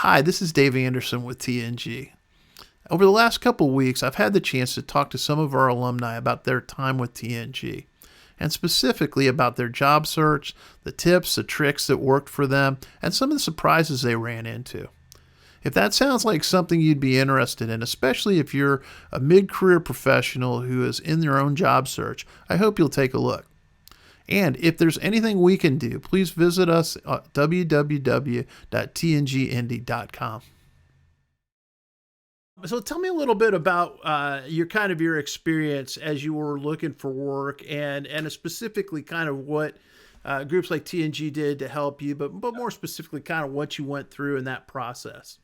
Hi, this is Dave Anderson with TNG. Over the last couple of weeks, I've had the chance to talk to some of our alumni about their time with TNG, and specifically about their job search, the tips, the tricks that worked for them, and some of the surprises they ran into. If that sounds like something you'd be interested in, especially if you're a mid-career professional who is in their own job search, I hope you'll take a look. And if there's anything we can do, please visit us at www.tngindy.com. So tell me a little bit about your experience as you were looking for work, and specifically kind of what groups like TNG did to help you, but more specifically kind of what you went through in that process.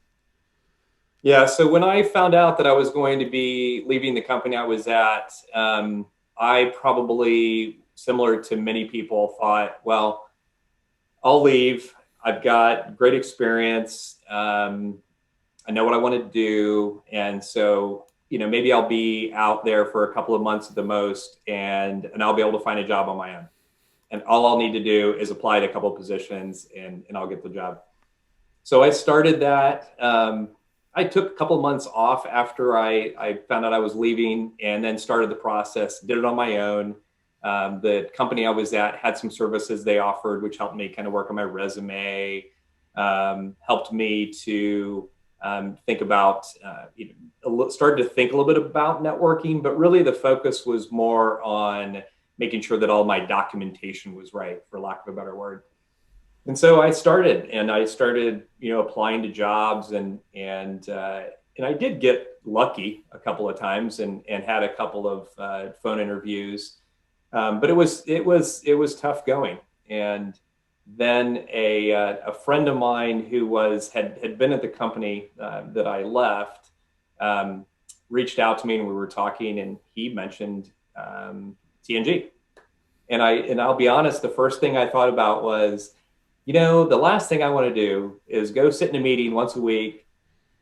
Yeah, so when I found out that I was going to be leaving the company I was at, I probably, similar to many people, thought, well, I'll leave. I've got great experience. I know what I want to do. And so, maybe I'll be out there for a couple of months at the most, and I'll be able to find a job on my own. And all I'll need to do is apply to a couple of positions and I'll get the job. So I started that. I took a couple of months off after I found out I was leaving, and then started the process, did it on my own. The company I was at had some services they offered, which helped me kind of work on my resume, helped me to think about, started to think a little bit about networking, but really the focus was more on making sure that all my documentation was right, for lack of a better word. And so I started, applying to jobs, and I did get lucky a couple of times, and had a couple of phone interviews, but it was tough going. And then a friend of mine who had been at the company that I left, reached out to me, and we were talking, and he mentioned TNG. And I'll be honest, the first thing I thought about was, the last thing I want to do is go sit in a meeting once a week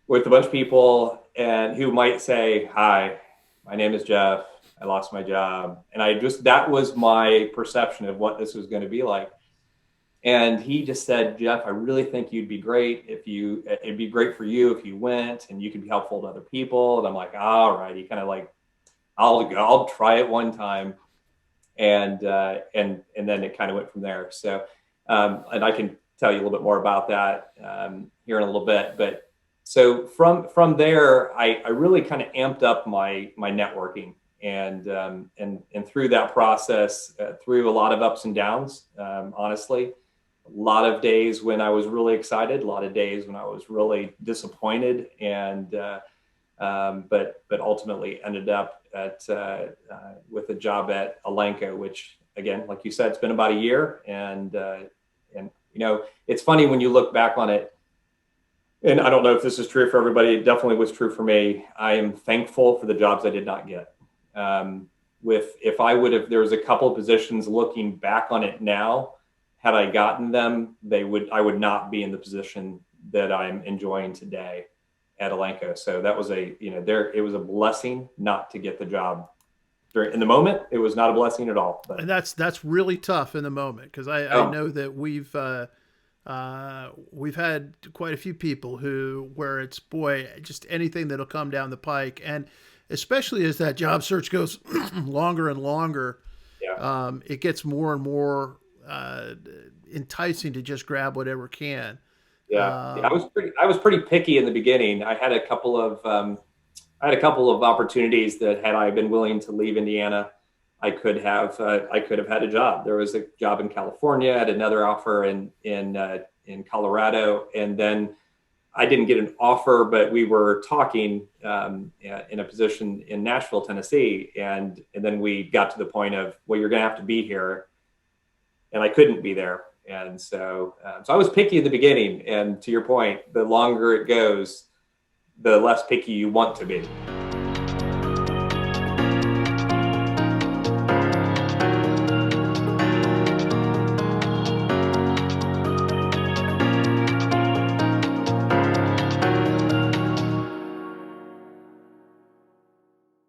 with a bunch of people and who might say, "Hi, my name is Jeff. I lost my job." And that was my perception of what this was going to be like. And he just said, "Jeff, I really think it'd be great for you if you went, and you could be helpful to other people." And I'm like, all right, he kind of like, I'll try it one time. And then it kind of went from there. So, and I can tell you a little bit more about that here in a little bit. But so from there, I really kind of amped up my networking, and through that process, through a lot of ups and downs, honestly, a lot of days when I was really excited, a lot of days when I was really disappointed, and but ultimately ended up with a job at Elanco, which, again, like you said, it's been about a year, and it's funny when you look back on it. And I don't know if this is true for everybody. It definitely was true for me. I am thankful for the jobs I did not get. There was a couple of positions, looking back on it now, had I gotten them, I would not be in the position that I'm enjoying today at Elanco. So that was it was a blessing not to get the job. In the moment, it was not a blessing at all. But And that's really tough in the moment, because I oh, know that we've had quite a few people where it's, boy, just anything that'll come down the pike, and especially as that job search goes longer and longer, yeah. it gets more and more enticing to just grab whatever can. Yeah, yeah. Um, I was pretty picky in the beginning. I had a couple of opportunities that, had I been willing to leave Indiana, I could have had a job. There was a job in California, I had another offer in Colorado, and then I didn't get an offer, but we were talking in a position in Nashville, Tennessee, and then we got to the point of, well, you're going to have to be here, and I couldn't be there. And so I was picky in the beginning. And to your point, the longer it goes, the less picky you want to be.